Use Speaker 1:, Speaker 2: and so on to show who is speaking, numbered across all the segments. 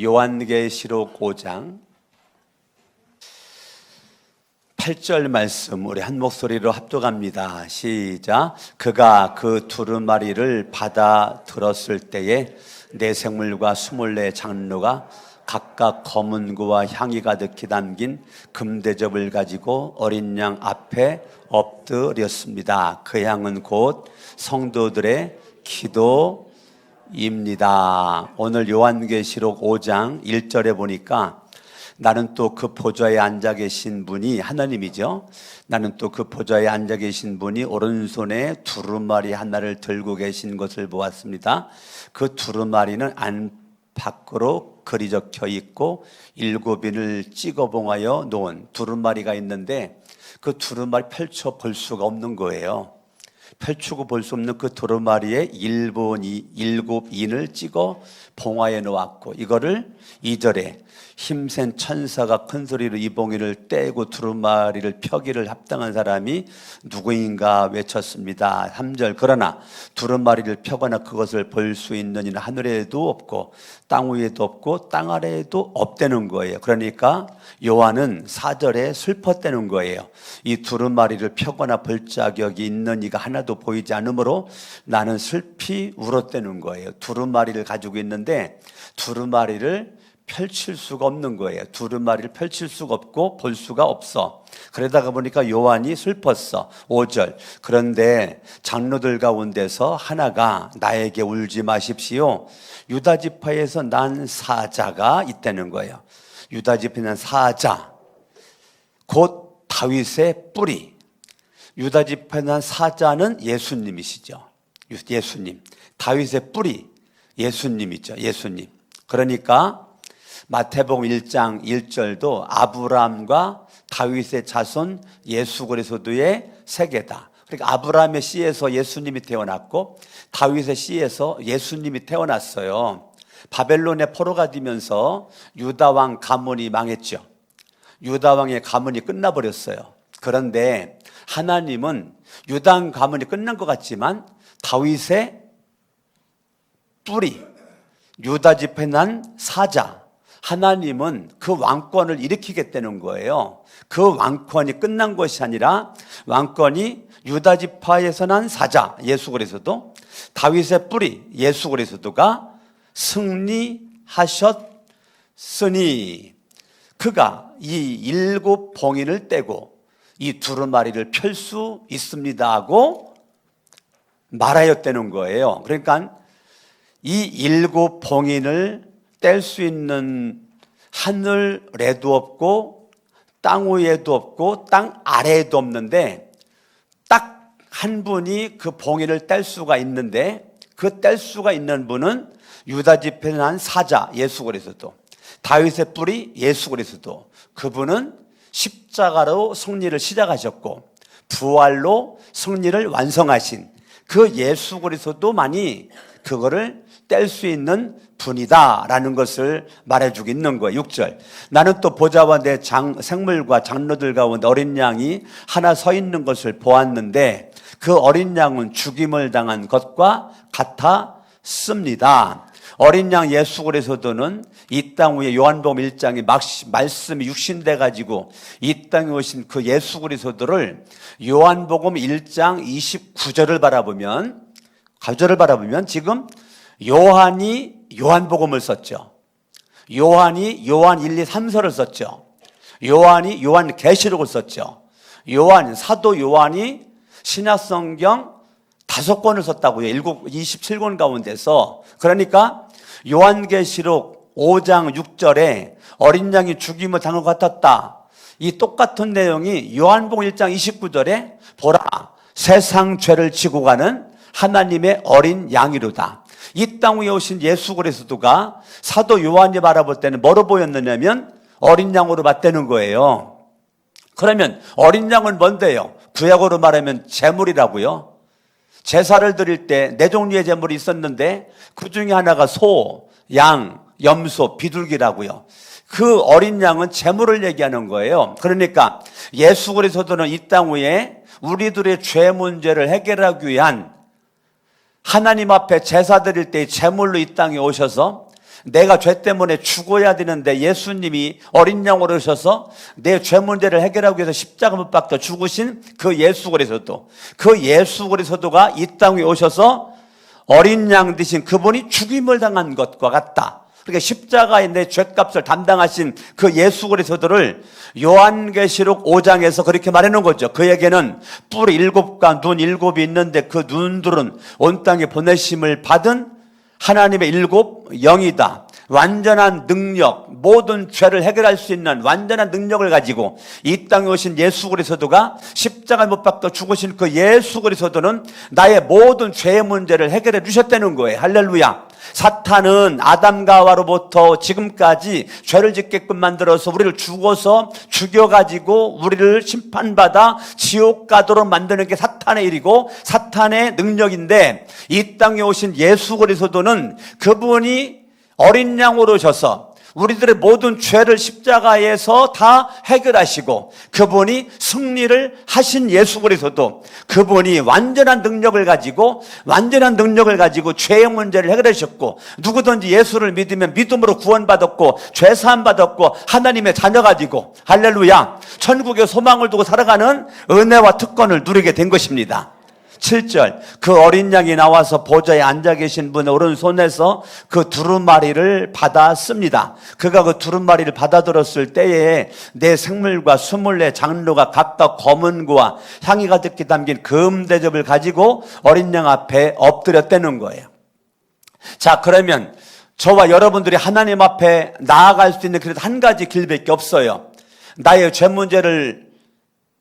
Speaker 1: 요한계시록 5장 8절 말씀 우리 한 목소리로 합독합니다. 시작. 그가 그 두루마리를 받아 들었을 때에 네 생물과 24 장로가 각각 검은 고와 향이 가득히 담긴 금대접을 가지고 어린 양 앞에 엎드렸습니다. 그 향은 곧 성도들의 기도입니다. 오늘 요한계시록 5장 1절에 보니까 나는 또 그 보좌에 앉아 계신 분이 하나님이죠. 나는 또 그 보좌에 앉아 계신 분이 오른손에 두루마리 하나를 들고 계신 것을 보았습니다. 그 두루마리는 안팎으로 글이 적혀 있고 7인을 찍어 봉하여 놓은 두루마리가 있는데 그 두루마리 펼쳐 볼 수가 없는 거예요. 펼치고 볼 수 없는 그 두루마리에 7인을 찍어 봉하여 놓았고, 이거를 2절에 힘센 천사가 큰 소리로 이 봉이를 떼고 두루마리를 펴기를 합당한 사람이 누구인가 외쳤습니다. 3절 그러나 두루마리를 펴거나 그것을 볼 수 있는 이는 하늘에도 없고 땅 위에도 없고 땅 아래에도 없다는 거예요. 그러니까 요한은 4절에 슬펐다는 거예요. 이 두루마리를 펴거나 볼 자격이 있는 이가 하나도 보이지 않으므로 나는 슬피 울었다는 거예요. 두루마리를 가지고 있는데 두루마리를 펼칠 수가 없는 거예요. 두루마리를 펼칠 수가 없고 볼 수가 없어. 그러다가 보니까 요한이 슬펐어. 5절 그런데 장로들 가운데서 하나가 나에게 울지 마십시오. 유다 지파에서 난 사자가 있다는 거예요. 유다 지파에 난 사자 곧 다윗의 뿌리. 유다 지파에 난 사자는 예수님이시죠. 예수님. 다윗의 뿌리 예수님이죠. 예수님. 그러니까 마태복음 1장 1절도 아브라함과 다윗의 자손 예수 그리스도의 세계다. 그러니까 아브라함의 씨에서 예수님이 태어났고 다윗의 씨에서 예수님이 태어났어요. 바벨론의 포로가 되면서 유다 왕 가문이 망했죠. 유다 왕의 가문이 끝나버렸어요. 그런데 하나님은 유다 왕 가문이 끝난 것 같지만 다윗의 뿌리, 유다 지파에 난 사자, 하나님은 그 왕권을 일으키겠다는 거예요. 그 왕권이 끝난 것이 아니라 왕권이 유다 지파에서 난 사자 예수 그리스도, 다윗의 뿌리 예수 그리스도가 승리하셨으니 그가 이 7 봉인을 떼고 이 두루마리를 펼 수 있습니다 하고 말하였다는 거예요. 그러니까 이 7 봉인을 뗄 수 있는 하늘에도 없고 땅 위에도 없고 땅 아래에도 없는데 딱 한 분이 그 봉인을 뗄 수가 있는데 그 뗄 수가 있는 분은 유다 지파에 난 사자 예수 그리스도, 다윗의 뿌리 예수 그리스도. 그분은 십자가로 승리를 시작하셨고 부활로 승리를 완성하신 그 예수 그리스도만이 그거를 뗄 수 있는 분이다라는 것을 말해주고 있는 거예요. 6절 나는 또 보좌와 내 생물과 장로들 가운데 어린 양이 하나 서 있는 것을 보았는데 그 어린 양은 죽임을 당한 것과 같았습니다. 어린 양 예수 그리스도는 이 땅 위에 요한복음 1장에 말씀이 육신돼 가지고 이 땅에 오신 그 예수 그리스도를 요한복음 1장 29절을 바라보면 지금 요한이 요한복음을 썼죠. 요한이 요한 1, 2, 3서를 썼죠. 요한이 요한계시록을 썼죠. 사도 요한이 신약성경 5권을 썼다고요. 27권 가운데서. 그러니까 요한계시록 5장 6절에 어린 양이 죽임을 당한 것 같았다. 이 똑같은 내용이 요한복음 1장 29절에 보라 세상 죄를 지고 가는 하나님의 어린 양이로다. 이 땅 위에 오신 예수 그리스도가 사도 요한이 바라볼 때는 뭐로 보였느냐면 어린 양으로 봤다는 거예요. 그러면 어린 양은 뭔데요? 구약으로 말하면 제물이라고요. 제사를 드릴 때 4종류의 제물이 있었는데 그 중에 하나가 소, 양, 염소, 비둘기라고요. 그 어린 양은 제물을 얘기하는 거예요. 그러니까 예수 그리스도는 이 땅 위에 우리들의 죄 문제를 해결하기 위한 하나님 앞에 제사 드릴 때 제물로 이 땅에 오셔서 내가 죄 때문에 죽어야 되는데 예수님이 어린 양으로 오셔서 내 죄 문제를 해결하기 위해서 십자가 못 박혀 죽으신 그 예수 그리스도, 그 예수 그리스도가 이 땅에 오셔서 어린 양 되신 그분이 죽임을 당한 것과 같다. 그러니까 십자가에 내 죄값을 담당하신 그 예수 그리스도를 요한계시록 5장에서 그렇게 말해놓은 거죠. 그에게는 뿔 7과 눈 7이 있는데 그 눈들은 온 땅에 보내심을 받은 하나님의 7 영이다. 완전한 능력, 모든 죄를 해결할 수 있는 완전한 능력을 가지고 이 땅에 오신 예수 그리스도가 십자가에 못 박혀 죽으신 그 예수 그리스도는 나의 모든 죄의 문제를 해결해 주셨다는 거예요. 할렐루야. 사탄은 아담과 하와로부터 지금까지 죄를 짓게끔 만들어서 우리를 죽여가지고 우리를 심판받아 지옥 가도록 만드는 게 사탄의 일이고 사탄의 능력인데, 이 땅에 오신 예수 그리스도는 그분이 어린 양으로 오셔서 우리들의 모든 죄를 십자가에서 다 해결하시고 그분이 승리를 하신 예수 그리스도, 그분이 완전한 능력을 가지고 죄의 문제를 해결하셨고, 누구든지 예수를 믿으면 믿음으로 구원받았고 죄 사함 받았고 하나님의 자녀가 되고, 할렐루야, 천국의 소망을 두고 살아가는 은혜와 특권을 누리게 된 것입니다. 7절, 그 어린 양이 나와서 보좌에 앉아 계신 분의 오른손에서 그 두루마리를 받았습니다. 그가 그 두루마리를 받아들었을 때에 내 생물과 24 장로가 각각 검은 고와 향이 가득히 담긴 금 대접을 가지고 어린 양 앞에 엎드렸다는 거예요. 자, 그러면 저와 여러분들이 하나님 앞에 나아갈 수 있는 그래도 한 가지 길밖에 없어요. 나의 죄 문제를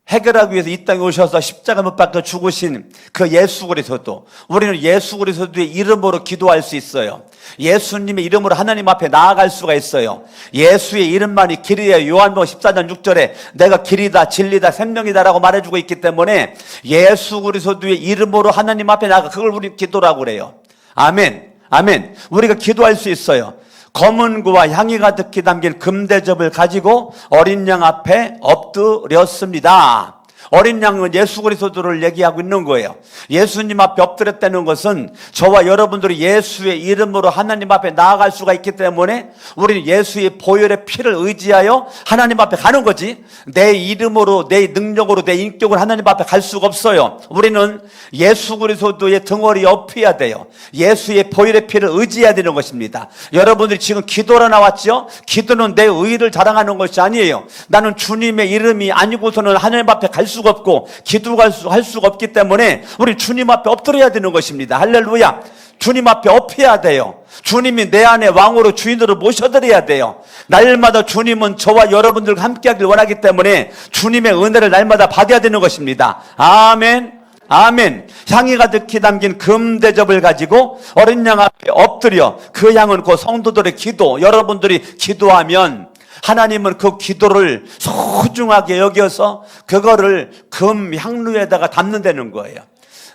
Speaker 1: 해결하기 위해서 이 땅에 오셔서 십자가 못 박혀 죽으신 그 예수 그리스도, 우리는 예수 그리스도의 이름으로 기도할 수 있어요. 예수님의 이름으로 하나님 앞에 나아갈 수가 있어요. 예수의 이름만이 길이에요. 요한복음 14장 6절에 내가 길이다 진리다 생명이다 라고 말해주고 있기 때문에 예수 그리스도의 이름으로 하나님 앞에 나아가, 그걸 우리 기도라고 그래요. 아멘, 아멘. 우리가 기도할 수 있어요. 검은 고와 향이 가득히 담긴 금대접을 가지고 어린 양 앞에 엎드렸습니다. 어린 양은 예수 그리스도를 얘기하고 있는 거예요. 예수님 앞에 엎드렸다는 것은 저와 여러분들이 예수의 이름으로 하나님 앞에 나아갈 수가 있기 때문에 우리는 예수의 보혈의 피를 의지하여 하나님 앞에 가는 거지, 내 이름으로, 내 능력으로, 내 인격으로 하나님 앞에 갈 수가 없어요. 우리는 예수 그리스도의 덩어리에 엎어야 돼요. 예수의 보혈의 피를 의지해야 되는 것입니다. 여러분들이 지금 기도로 나왔죠? 기도는 내 의를 자랑하는 것이 아니에요. 나는 주님의 이름이 아니고서는 하나님 앞에 갈 수가 없고 기도할 수가 없기 때문에 우리 주님 앞에 엎드려야 되는 것입니다. 할렐루야. 주님 앞에 엎어야 돼요. 주님이 내 안에 왕으로 주인으로 모셔드려야 돼요. 날마다 주님은 저와 여러분들과 함께하길 원하기 때문에 주님의 은혜를 날마다 받아야 되는 것입니다. 아멘, 아멘. 향이 가득히 담긴 금대접을 가지고 어린 양 앞에 엎드려, 그 양은 그 성도들의 기도, 여러분들이 기도하면 하나님은 그 기도를 소중하게 여겨서 그거를 금 향루에다가 담는다는 거예요.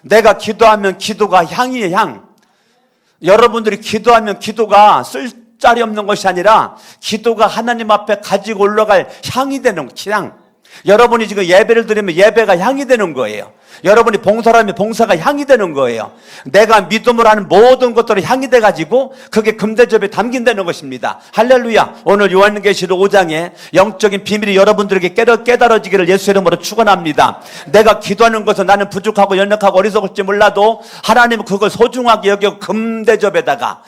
Speaker 1: 내가 기도하면 기도가 향이에요, 향. 여러분들이 기도하면 기도가 쓸자리 없는 것이 아니라 기도가 하나님 앞에 가지고 올라갈 향이 되는 향. 여러분이 지금 예배를 드리면 예배가 향이 되는 거예요. 여러분이 봉사를 하면 봉사가 향이 되는 거예요. 내가 믿음으로 하는 모든 것들이 향이 돼가지고 그게 금대접에 담긴다는 것입니다. 할렐루야. 오늘 요한계시록 5장에 영적인 비밀이 여러분들에게 깨달아지기를 예수 이름으로 축원합니다. 내가 기도하는 것은 나는 부족하고 연약하고 어리석을지 몰라도 하나님은 그걸 소중하게 여겨 금대접에다가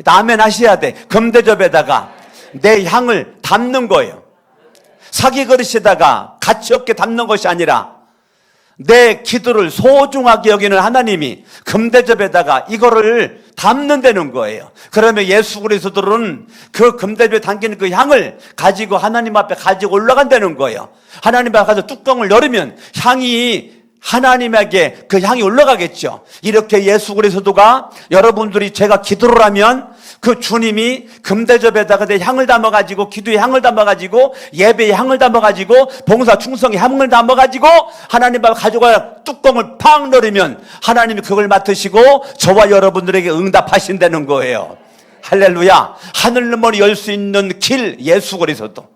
Speaker 1: 아멘 하셔야 돼. 금대접에다가 내 향을 담는 거예요. 사기 그릇에다가 가치 없게 담는 것이 아니라 내 기도를 소중하게 여기는 하나님이 금대접에다가 이거를 담는다는 거예요. 그러면 예수 그리스도는 그 금대접에 담기는 그 향을 가지고 하나님 앞에 가지고 올라간다는 거예요. 하나님 앞에 가서 뚜껑을 열으면 향이 하나님에게 그 향이 올라가겠죠. 이렇게 예수 그리스도가 여러분들이 제가 기도를 하면 그 주님이 금대접에다가 내 향을 담아가지고, 기도의 향을 담아가지고, 예배의 향을 담아가지고, 봉사 충성의 향을 담아가지고 하나님 앞에 가져가 뚜껑을 팍 열으면 하나님이 그걸 맡으시고 저와 여러분들에게 응답하신다는 거예요. 할렐루야. 하늘문을 열 수 있는 길, 예수 그리스도.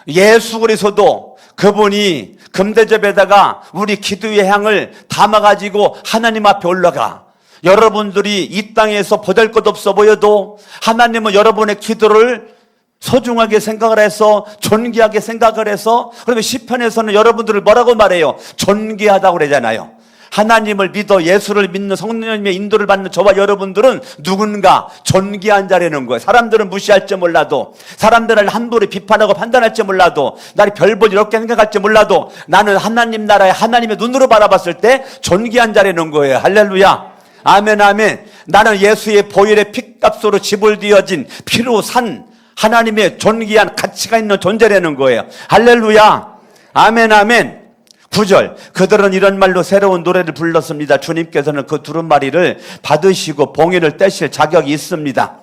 Speaker 1: 예수 그리스도, 그분이 금대접에다가 우리 기도의 향을 담아가지고 하나님 앞에 올라가. 여러분들이 이 땅에서 보잘것없어 보여도 하나님은 여러분의 기도를 소중하게 생각을 해서 존귀하게 생각을 해서, 그러면 시편에서는 여러분들을 뭐라고 말해요? 존귀하다고 그러잖아요. 하나님을 믿어 예수를 믿는 성령님의 인도를 받는 저와 여러분들은 누군가 존귀한 자라는 거예요. 사람들은 무시할지 몰라도, 사람들을 함부로 비판하고 판단할지 몰라도, 나를 별볼 이렇게 생각할지 몰라도 나는 하나님 나라에 하나님의 눈으로 바라봤을 때 존귀한 자라는 거예요. 할렐루야. 아멘, 아멘. 나는 예수의 보혈의 피값으로 지불되어진 피로 산 하나님의 존귀한 가치가 있는 존재라는 거예요. 할렐루야. 아멘, 아멘. 9절, 그들은 이런 말로 새로운 노래를 불렀습니다. 주님께서는 그 두루마리를 받으시고 봉인을 떼실 자격이 있습니다.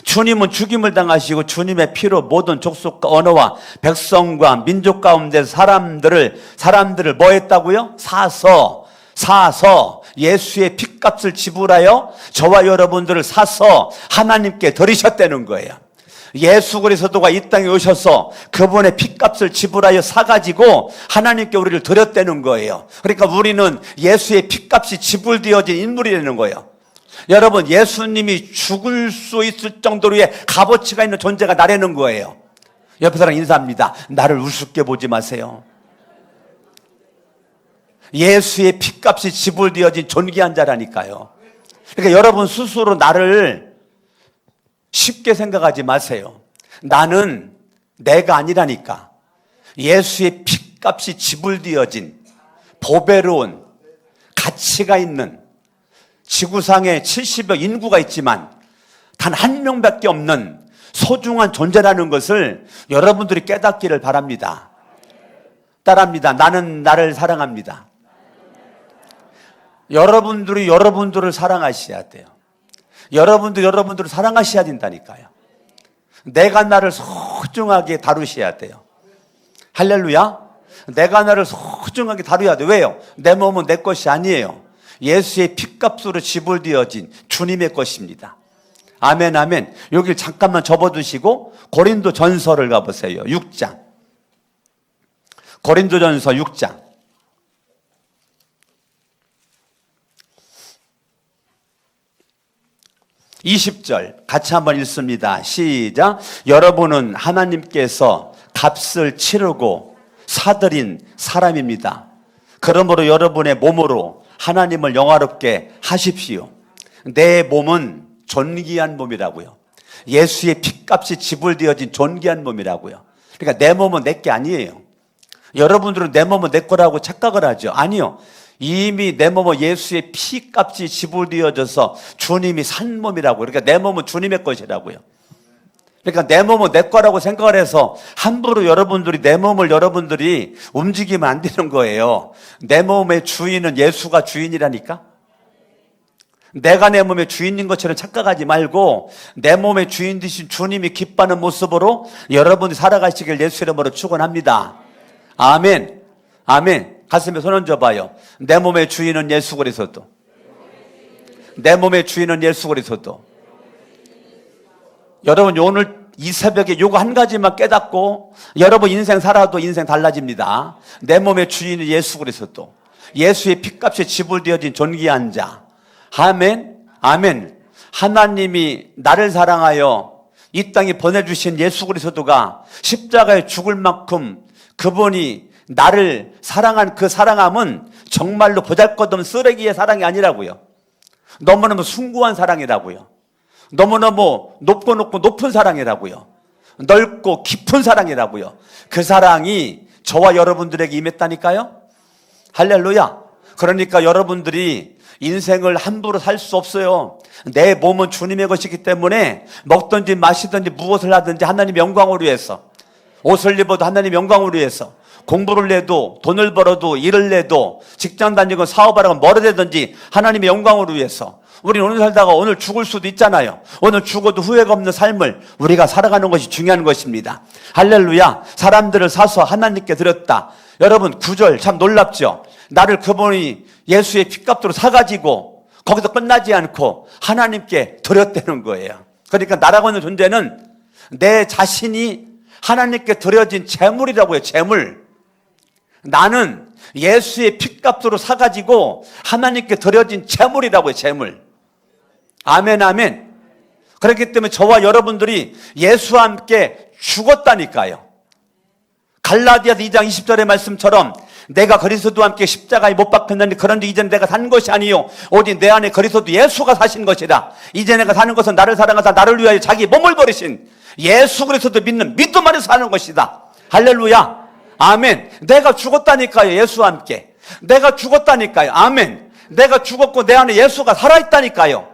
Speaker 1: 주님은 죽임을 당하시고 주님의 피로 모든 족속과 언어와 백성과 민족 가운데 사람들을 뭐 했다고요? 사서 예수의 피값을 지불하여 저와 여러분들을 사서 하나님께 드리셨다는 거예요. 예수 그리스도가 이 땅에 오셔서 그분의 피값을 지불하여 사가지고 하나님께 우리를 드렸다는 거예요. 그러니까 우리는 예수의 피값이 지불되어진 인물이라는 거예요. 여러분, 예수님이 죽을 수 있을 정도로의 값어치가 있는 존재가 나라는 거예요. 옆에 사람 인사합니다. 나를 우습게 보지 마세요. 예수의 피값이 지불되어진 존귀한 자라니까요. 그러니까 여러분 스스로 나를 쉽게 생각하지 마세요. 나는 내가 아니라니까. 예수의 피값이 지불되어진 보배로운 가치가 있는, 지구상에 70여 인구가 있지만 단 한 명밖에 없는 소중한 존재라는 것을 여러분들이 깨닫기를 바랍니다. 따라합니다. 나는 나를 사랑합니다. 여러분들이 여러분들을 사랑하셔야 돼요. 여러분들을 사랑하셔야 된다니까요. 내가 나를 소중하게 다루셔야 돼요. 할렐루야. 내가 나를 소중하게 다루어야 돼요. 왜요? 내 몸은 내 것이 아니에요. 예수의 피값으로 지불되어진 주님의 것입니다. 아멘, 아멘. 여기를 잠깐만 접어두시고 고린도 전서를 가보세요. 6장. 고린도 전서 6장. 20절 같이 한번 읽습니다. 시작. 여러분은 하나님께서 값을 치르고 사들인 사람입니다. 그러므로 여러분의 몸으로 하나님을 영화롭게 하십시오. 내 몸은 존귀한 몸이라고요. 예수의 피값이 지불되어진 존귀한 몸이라고요. 그러니까 내 몸은 내 게 아니에요. 여러분들은 내 몸은 내 거라고 착각을 하죠. 아니요. 이미 내 몸은 예수의 피값이 지불되어져서 주님이 산 몸이라고. 그러니까 내 몸은 주님의 것이라고요. 그러니까 내 몸은 내 거라고 생각을 해서 함부로 내 몸을 여러분들이 움직이면 안 되는 거예요. 내 몸의 주인은 예수가 주인이라니까. 내가 내 몸의 주인인 것처럼 착각하지 말고 내 몸의 주인 되신 주님이 기뻐하는 모습으로 여러분이 살아가시길 예수 이름으로 축원합니다. 아멘. 아멘. 가슴에 손 얹어봐요. 내 몸의 주인은 예수 그리스도. 내 몸의 주인은 예수 그리스도. 여러분 오늘 이 새벽에 요거 한 가지만 깨닫고 여러분 인생 살아도 인생 달라집니다. 내 몸의 주인은 예수 그리스도. 예수의 피값이 지불되어진 존귀한 자. 아멘. 아멘. 하나님이 나를 사랑하여 이 땅에 보내주신 예수 그리스도가 십자가에 죽을 만큼 그분이 나를 사랑한 그 사랑함은 정말로 보잘것없는 쓰레기의 사랑이 아니라고요. 너무너무 숭고한 사랑이라고요. 너무너무 높고 높은 사랑이라고요. 넓고 깊은 사랑이라고요. 그 사랑이 저와 여러분들에게 임했다니까요. 할렐루야. 그러니까 여러분들이 인생을 함부로 살 수 없어요. 내 몸은 주님의 것이기 때문에 먹든지 마시든지 무엇을 하든지 하나님 영광을 위해서, 옷을 입어도 하나님 영광을 위해서, 공부를 해도 돈을 벌어도 일을 내도 직장 다니고 사업하라고 뭐를 되든지 하나님의 영광을 위해서 우리는 오늘 살다가 오늘 죽을 수도 있잖아요. 오늘 죽어도 후회가 없는 삶을 우리가 살아가는 것이 중요한 것입니다. 할렐루야. 사람들을 사서 하나님께 드렸다. 여러분 9절 참 놀랍죠. 나를 그분이 예수의 피값으로 사가지고 거기서 끝나지 않고 하나님께 드렸다는 거예요. 그러니까 나라고 하는 존재는 내 자신이 하나님께 드려진 재물이라고 해요. 재물. 나는 예수의 핏값으로 사가지고 하나님께 드려진 재물이라고요. 재물. 아멘 아멘. 그렇기 때문에 저와 여러분들이 예수와 함께 죽었다니까요. 갈라디아서 2장 20절의 말씀처럼 내가 그리스도와 함께 십자가에 못 박혔느니 그런데 이제는 내가 산 것이 아니요 오직 내 안에 그리스도 예수가 사신 것이라. 이제 내가 사는 것은 나를 사랑하사 나를 위하여 자기 몸을 버리신 예수 그리스도 믿는 믿음 안에서 사는 것이다. 할렐루야. 아멘. 내가 죽었다니까요. 예수와 함께. 내가 죽었다니까요. 아멘. 내가 죽었고 내 안에 예수가 살아있다니까요.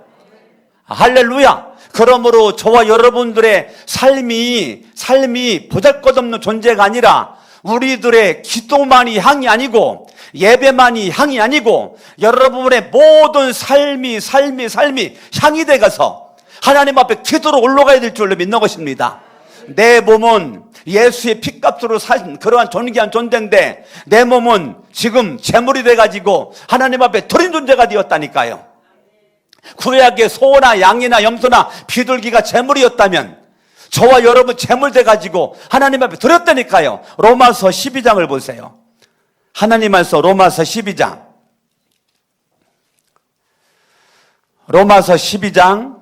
Speaker 1: 할렐루야. 그러므로 저와 여러분들의 삶이 보잘것없는 존재가 아니라 우리들의 기도만이 향이 아니고 예배만이 향이 아니고 여러분의 모든 삶이 향이 되어서 하나님 앞에 기도로 올라가야 될 줄로 믿는 것입니다. 내 몸은 예수의 핏값으로 산 그러한 존귀한 존재인데 내 몸은 지금 재물이 돼가지고 하나님 앞에 드린 존재가 되었다니까요. 구약의 소나 양이나 염소나 비둘기가 재물이었다면 저와 여러분 재물 돼가지고 하나님 앞에 드렸다니까요. 로마서 12장을 보세요. 하나님 말씀 로마서 12장. 로마서 12장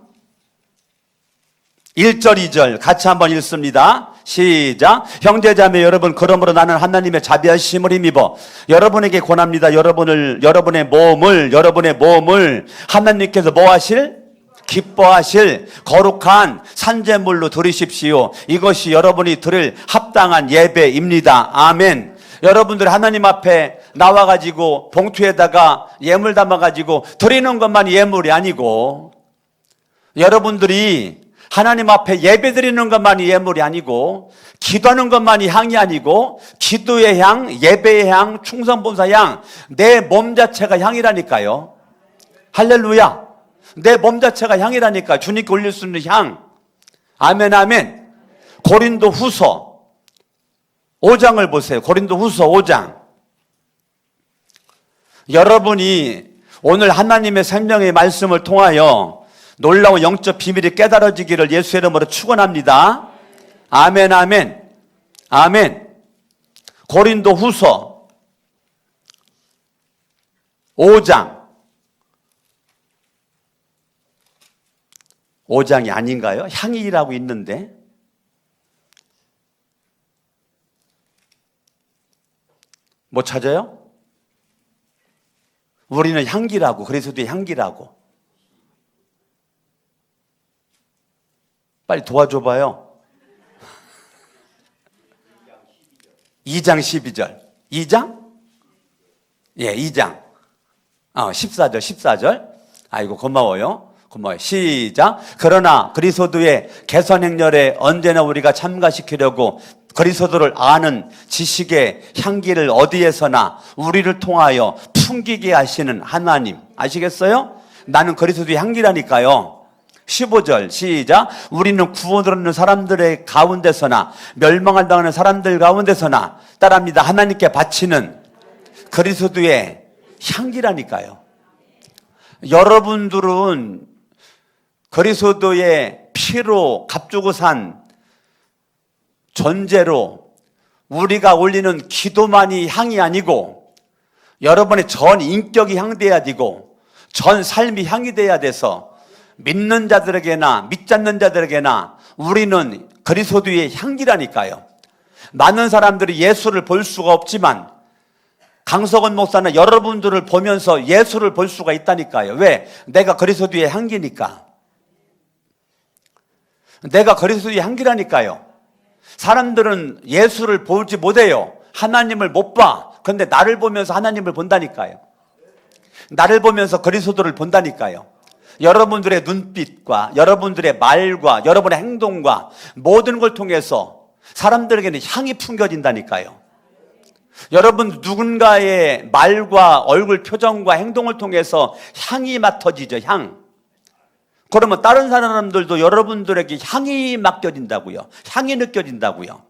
Speaker 1: 1절 2절 같이 한번 읽습니다. 시작. 형제자매 여러분, 그러므로 나는 하나님의 자비하심을 힘입어 여러분에게 권합니다. 여러분의 몸을 하나님께서 뭐 하실? 기뻐하실 거룩한 산제물로 드리십시오. 이것이 여러분이 드릴 합당한 예배입니다. 아멘. 여러분들 하나님 앞에 나와가지고 봉투에다가 예물 담아가지고 드리는 것만이 예물이 아니고 여러분들이 하나님 앞에 예배 드리는 것만이 예물이 아니고 기도하는 것만이 향이 아니고 기도의 향, 예배의 향, 충성봉사 향, 내 몸 자체가 향이라니까요. 할렐루야. 내 몸 자체가 향이라니까. 주님께 올릴 수 있는 향. 아멘 아멘. 고린도 후서 5장을 보세요. 고린도 후서 5장. 여러분이 오늘 하나님의 생명의 말씀을 통하여 놀라운 영적 비밀이 깨달아지기를 예수의 이름으로 축원합니다. 아멘 아멘 아멘. 고린도 후서 5장이 아닌가요? 향이라고 있는데 뭐 찾아요? 우리는 향기라고. 그리스도의 향기라고. 빨리 도와줘봐요. 2장 12절. 2장? 예, 2장. 14절. 아이고, 고마워요. 시작. 그러나 그리스도의 개선 행렬에 언제나 우리가 참가시키려고 그리스도를 아는 지식의 향기를 어디에서나 우리를 통하여 풍기게 하시는 하나님. 아시겠어요? 나는 그리스도의 향기라니까요. 15절 시작. 우리는 구원을 얻는 사람들의 가운데서나 멸망을 당하는 사람들 가운데서나 따라합니다. 하나님께 바치는 그리스도의 향기라니까요. 여러분들은 그리스도의 피로 값주고 산 존재로 우리가 올리는 기도만이 향이 아니고 여러분의 전 인격이 향돼야 되고 전 삶이 향이 돼야 돼서 믿는 자들에게나 믿지 않는 자들에게나 우리는 그리스도의 향기라니까요. 많은 사람들이 예수를 볼 수가 없지만 강석원 목사는 여러분들을 보면서 예수를 볼 수가 있다니까요. 왜? 내가 그리스도의 향기니까. 내가 그리스도의 향기라니까요. 사람들은 예수를 보지 못해요. 하나님을 못 봐. 그런데 나를 보면서 하나님을 본다니까요. 나를 보면서 그리스도를 본다니까요. 여러분들의 눈빛과 여러분들의 말과 여러분의 행동과 모든 걸 통해서 사람들에게는 향이 풍겨진다니까요. 여러분 누군가의 말과 얼굴 표정과 행동을 통해서 향이 맡아지죠. 향. 그러면 다른 사람들도 여러분들에게 향이 맡겨진다고요. 향이 느껴진다고요.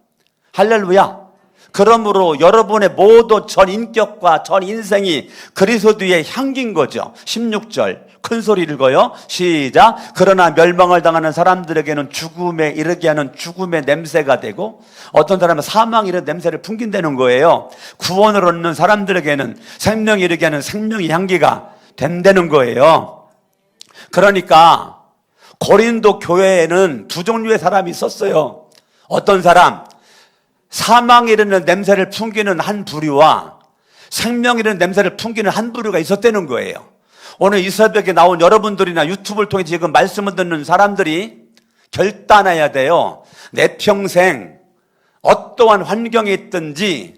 Speaker 1: 할렐루야. 그러므로 여러분의 모든 전 인격과 전 인생이 그리스도의 향기인 거죠. 16절 큰 소리 읽어요. 시작. 그러나 멸망을 당하는 사람들에게는 죽음에 이르게 하는 죽음의 냄새가 되고 어떤 사람은 사망 이런 냄새를 풍긴다는 거예요. 구원을 얻는 사람들에게는 생명이 이르게 하는 생명의 향기가 된다는 거예요. 그러니까 고린도 교회에는 두 종류의 사람이 있었어요. 어떤 사람, 사망이 이르는 냄새를 풍기는 한 부류와 생명이 이르는 냄새를 풍기는 한 부류가 있었다는 거예요. 오늘 이 새벽에 나온 여러분들이나 유튜브를 통해 지금 말씀을 듣는 사람들이 결단해야 돼요. 내 평생 어떠한 환경에 있든지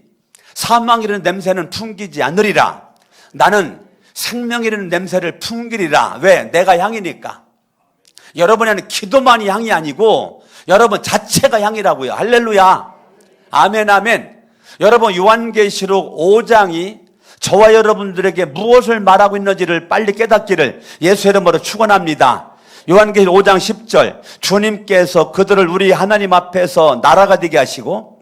Speaker 1: 사망이라는 냄새는 풍기지 않으리라. 나는 생명이라는 냄새를 풍기리라. 왜? 내가 향이니까. 여러분에는 기도만이 향이 아니고 여러분 자체가 향이라고요. 할렐루야. 아멘 아멘. 여러분 요한계시록 5장이 저와 여러분들에게 무엇을 말하고 있는지를 빨리 깨닫기를 예수의 이름으로 축원합니다. 요한계시록 5장 10절 주님께서 그들을 우리 하나님 앞에서 나라가 되게 하시고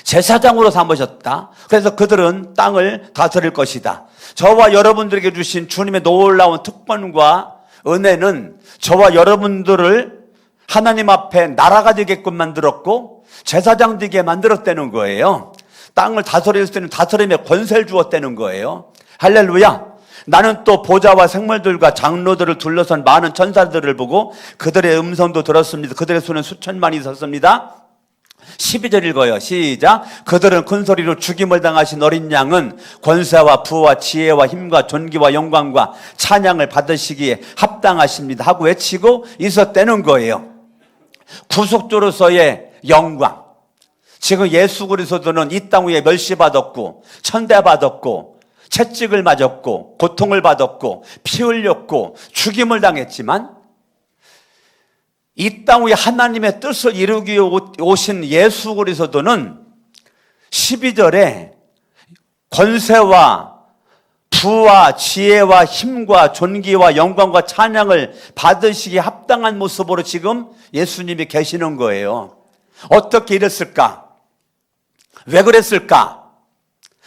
Speaker 1: 제사장으로 삼으셨다. 그래서 그들은 땅을 다스릴 것이다. 저와 여러분들에게 주신 주님의 놀라운 특권과 은혜는 저와 여러분들을 하나님 앞에 나라가 되게끔 만들었고 제사장 되게 만들었다는 거예요. 땅을 다스릴 때는 다스림의 권세를 주었다는 거예요. 할렐루야. 나는 또 보좌와 생물들과 장로들을 둘러선 많은 천사들을 보고 그들의 음성도 들었습니다. 그들의 수는 수천만이 있었습니다. 12절 읽어요. 시작. 그들은 큰 소리로 죽임을 당하신 어린 양은 권세와 부와 지혜와 힘과 존귀와 영광과 찬양을 받으시기에 합당하십니다 하고 외치고 있었다는 거예요. 구속주로서의 영광. 지금 예수 그리스도는 이 땅 위에 멸시받았고 천대받았고 채찍을 맞았고 고통을 받았고 피 흘렸고 죽임을 당했지만 이 땅 위에 하나님의 뜻을 이루기 오신 예수 그리스도는 12절에 권세와 부와 지혜와 힘과 존귀와 영광과 찬양을 받으시기 합당한 모습으로 지금 예수님이 계시는 거예요. 어떻게 이랬을까? 왜 그랬을까?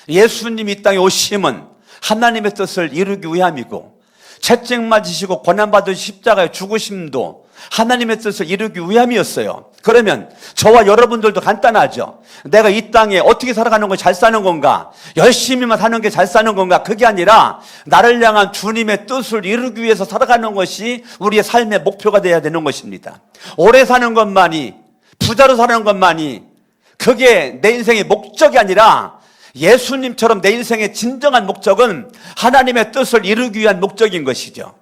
Speaker 1: 예수님이 이 땅에 오심은 하나님의 뜻을 이루기 위함이고 채찍 맞으시고 고난받으신 십자가의 죽으심도 하나님의 뜻을 이루기 위함이었어요. 그러면 저와 여러분들도 간단하죠. 내가 이 땅에 어떻게 살아가는 거 잘 사는 건가? 열심히만 사는 게 잘 사는 건가? 그게 아니라 나를 향한 주님의 뜻을 이루기 위해서 살아가는 것이 우리의 삶의 목표가 되어야 되는 것입니다. 오래 사는 것만이, 부자로 사는 것만이 그게 내 인생의 목적이 아니라 예수님처럼 내 인생의 진정한 목적은 하나님의 뜻을 이루기 위한 목적인 것이죠.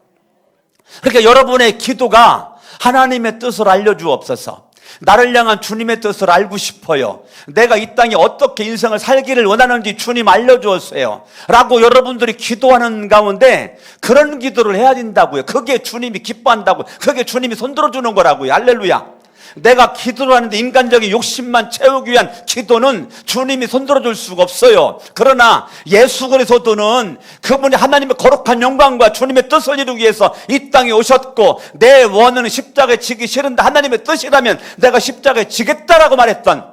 Speaker 1: 그러니까 여러분의 기도가 하나님의 뜻을 알려주옵소서. 나를 향한 주님의 뜻을 알고 싶어요. 내가 이 땅에 어떻게 인생을 살기를 원하는지 주님 알려주었어요 라고 여러분들이 기도하는 가운데 그런 기도를 해야 된다고요. 그게 주님이 기뻐한다고요. 그게 주님이 손들어주는 거라고요. 할렐루야. 내가 기도를 하는데 인간적인 욕심만 채우기 위한 기도는 주님이 손들어줄 수가 없어요. 그러나 예수 그리스도는 그분이 하나님의 거룩한 영광과 주님의 뜻을 이루기 위해서 이 땅에 오셨고 내 원하는 십자가에 지기 싫은데 하나님의 뜻이라면 내가 십자가에 지겠다라고 말했던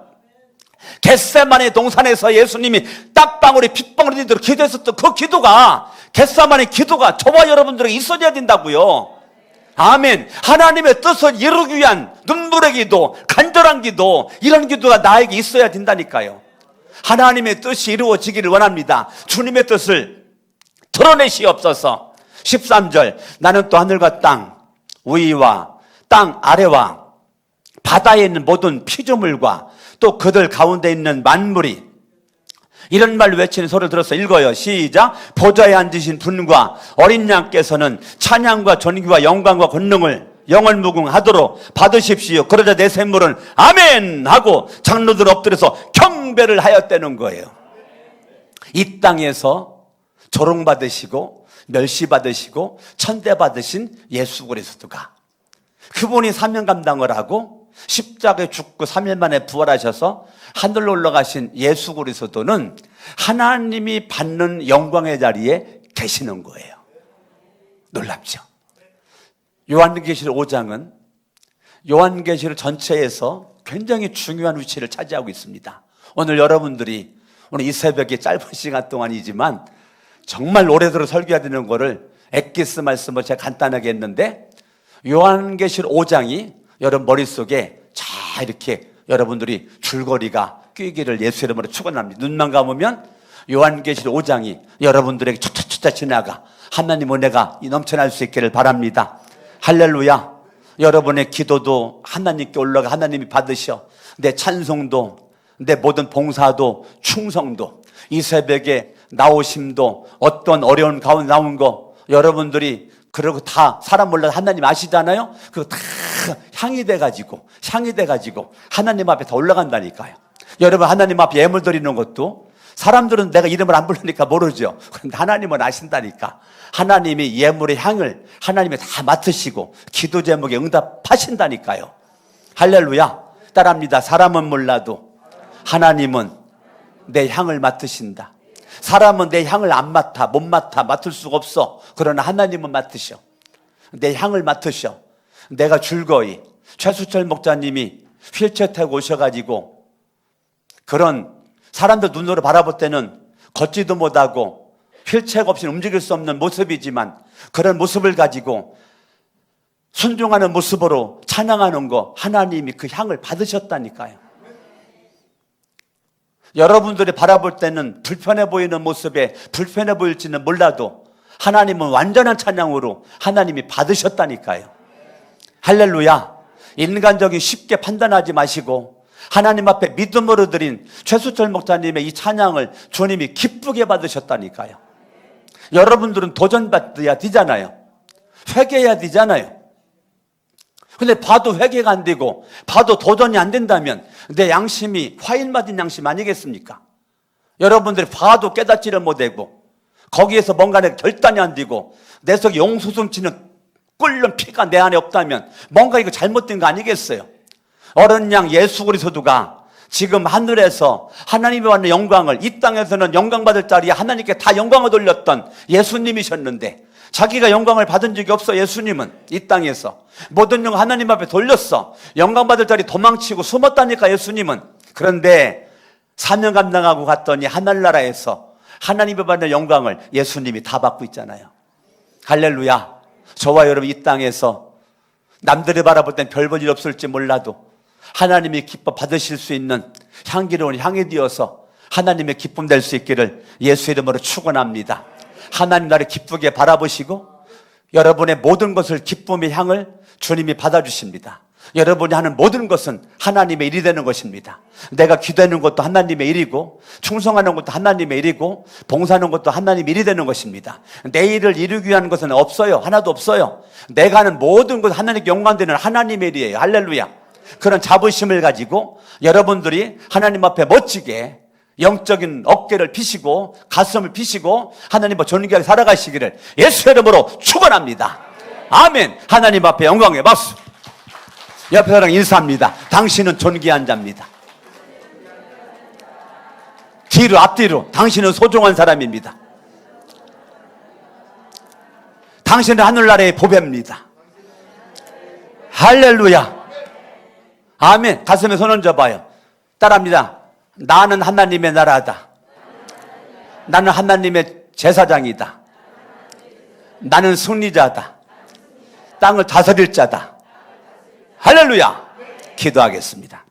Speaker 1: 겟세마네 동산에서 예수님이 땀방울이 핏방울이 되도록 기도했었던 그 기도가 겟세마네 기도가 저와 여러분들에게 있어야 된다고요. 아멘. 하나님의 뜻을 이루기 위한 눈물의 기도, 간절한 기도, 이런 기도가 나에게 있어야 된다니까요. 하나님의 뜻이 이루어지기를 원합니다. 주님의 뜻을 드러내시옵소서. 13절 나는 또 하늘과 땅 위와 땅 아래와 바다에 있는 모든 피조물과 또 그들 가운데 있는 만물이 이런 말로 외치는 소리를 들어서 읽어요. 시작. 보좌에 앉으신 분과 어린 양께서는 찬양과 존귀와 영광과 권능을 영원무궁하도록 받으십시오. 그러자 내 샘물은 아멘 하고 장로들 엎드려서 경배를 하였다는 거예요. 이 땅에서 조롱받으시고 멸시받으시고 천대받으신 예수 그리스도가 그분이 사명 감당을 하고 십자가에 죽고 3일 만에 부활하셔서 하늘로 올라가신 예수 그리스도는 하나님이 받는 영광의 자리에 계시는 거예요. 놀랍죠? 요한계시록 5장은 요한계시록 전체에서 굉장히 중요한 위치를 차지하고 있습니다. 오늘 여러분들이 오늘 이 새벽에 짧은 시간 동안이지만 정말 오래도록 설교해야 되는 거를 엑기스 말씀을 제가 간단하게 했는데 요한계시록 5장이 여러분 머릿속에 자 이렇게 여러분들이 줄거리가 뀌기를 예수 이름으로 축원합니다. 눈만 감으면 요한계시록 5장이 여러분들에게 촉촉촉 지나가 하나님 은혜가 넘쳐날 수 있기를 바랍니다. 할렐루야. 여러분의 기도도 하나님께 올라가 하나님이 받으셔. 내 찬송도 내 모든 봉사도 충성도 이 새벽에 나오심도 어떤 어려운 가운데 나온 거 여러분들이 그러고 다 사람 몰라도 하나님 아시잖아요. 그거 다 향이 돼가지고 하나님 앞에 다 올라간다니까요. 여러분 하나님 앞에 예물 드리는 것도 사람들은 내가 이름을 안 부르니까 모르죠. 그런데 하나님은 아신다니까. 하나님이 예물의 향을 하나님이 다 맡으시고 기도 제목에 응답하신다니까요. 할렐루야. 따라합니다. 사람은 몰라도 하나님은 내 향을 맡으신다. 사람은 내 향을 안 맡아, 못 맡아, 맡을 수가 없어. 그러나 하나님은 맡으셔. 내 향을 맡으셔. 내가 즐거이 최수철 목사님이 휠체어 타고 오셔가지고 그런 사람들 눈으로 바라볼 때는 걷지도 못하고 휠체어가 없이는 움직일 수 없는 모습이지만 그런 모습을 가지고 순종하는 모습으로 찬양하는 거 하나님이 그 향을 받으셨다니까요. 여러분들이 바라볼 때는 불편해 보이는 모습에 불편해 보일지는 몰라도 하나님은 완전한 찬양으로 하나님이 받으셨다니까요. 할렐루야. 인간적인 쉽게 판단하지 마시고 하나님 앞에 믿음으로 드린 최수철 목사님의 이 찬양을 주님이 기쁘게 받으셨다니까요. 여러분들은 도전받아야 되잖아요. 회개해야 되잖아요. 근데 봐도 회개가 안 되고 봐도 도전이 안 된다면 내 양심이 화인 맞은 양심 아니겠습니까? 여러분들이 봐도 깨닫지를 못하고 거기에서 뭔가 내 결단이 안 되고 내 속에 용수숨치는 끓는 피가 내 안에 없다면 뭔가 이거 잘못된 거 아니겠어요? 어른 양 예수 그리스도가 지금 하늘에서 하나님이 받는 영광을 이 땅에서는 영광 받을 자리에 하나님께 다 영광을 돌렸던 예수님이셨는데 자기가 영광을 받은 적이 없어. 예수님은 이 땅에서 모든 영광 하나님 앞에 돌렸어. 영광 받을 자리 도망치고 숨었다니까 예수님은. 그런데 사명 감당하고 갔더니 하늘나라에서 하나님이 받는 영광을 예수님이 다 받고 있잖아요. 할렐루야. 저와 여러분 이 땅에서 남들이 바라볼 땐 별 볼 일 없을지 몰라도 하나님이 기뻐 받으실 수 있는 향기로운 향이 되어서 하나님의 기쁨 될 수 있기를 예수 이름으로 축원합니다. 하나님 나를 기쁘게 바라보시고 여러분의 모든 것을 기쁨의 향을 주님이 받아주십니다. 여러분이 하는 모든 것은 하나님의 일이 되는 것입니다. 내가 기도하는 것도 하나님의 일이고 충성하는 것도 하나님의 일이고 봉사하는 것도 하나님의 일이 되는 것입니다. 내 일을 이루기 위한 것은 없어요. 하나도 없어요. 내가 하는 모든 것 하나님께 영광되는 하나님의 일이에요. 할렐루야. 그런 자부심을 가지고 여러분들이 하나님 앞에 멋지게 영적인 어깨를 피시고 가슴을 피시고 하나님 앞에 존귀하게 살아가시기를 예수 이름으로 축원합니다. 아멘. 하나님 앞에 영광의 박수. 옆에 사람 인사합니다. 당신은 존귀한 자입니다. 뒤로 앞뒤로 당신은 소중한 사람입니다. 당신은 하늘나라의 보배입니다. 할렐루야. 아멘. 가슴에 손 얹어봐요. 따라합니다. 나는 하나님의 나라다. 나는 하나님의 제사장이다. 나는 승리자다. 땅을 다스릴 자다. 할렐루야. 기도하겠습니다.